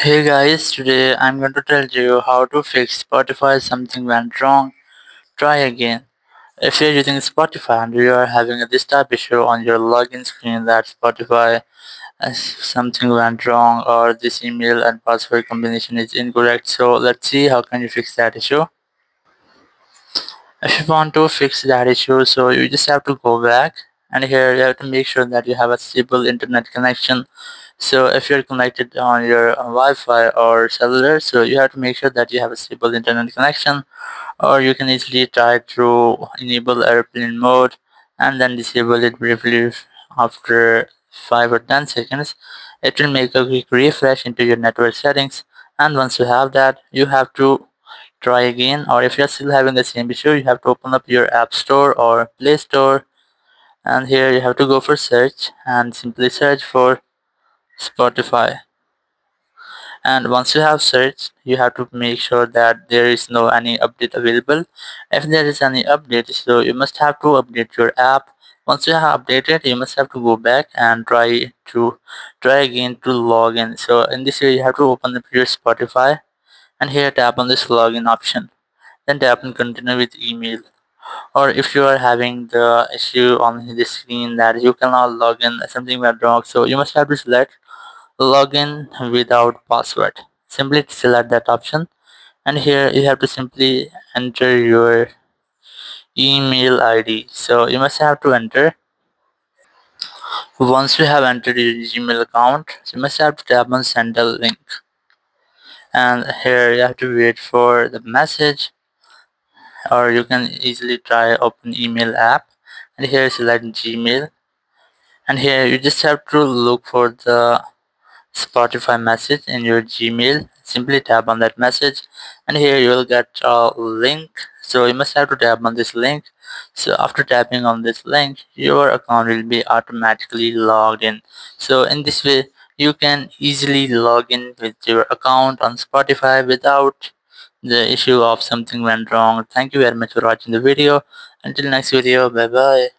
Hey guys, today I'm going to tell you how to fix Spotify something went wrong. Try again. If you're using Spotify and you are having this type issue on your login screen that Spotify something went wrong or this email and password combination is incorrect, so let's see how can you fix that issue. If you want to fix that issue, so you just have to go back, and here you have to make sure that you have a stable internet connection. So if you're connected on your Wi-Fi or cellular, so you have to make sure that you have a stable internet connection, or you can easily try to enable airplane mode and then disable it briefly after 5 or 10 seconds. It will make a quick refresh into your network settings, and once you have that, you have to try again, or if you're still having the same issue, you have to open up your app store or play store, and here you have to go for search and simply search for Spotify. And once you have searched, you have to make sure that there is no any update available. If there is any update, so you must have to update your app. Once you have updated, you must have to go back and try again to log in. So in this way, you have to open up your Spotify, and here tap on this login option, then tap on continue with email. Or if you are having the issue on the screen that you cannot log in, something went wrong, so you must have to select login without password. Simply select that option, and here you have to simply enter your email ID. So you must have to enter. Once you have entered your Gmail account, you must have to tap on send a link, and here you have to wait for the message, or you can easily try open email app, and here select Gmail, and here you just have to look for the Spotify message in your Gmail. Simply tap on that message, and here you will get a link. So you must have to tap on this link. So after tapping on this link, your account will be automatically logged in. So in this way, you can easily log in with your account on Spotify without the issue of something went wrong. Thank you very much for watching the video. Until next video, bye bye.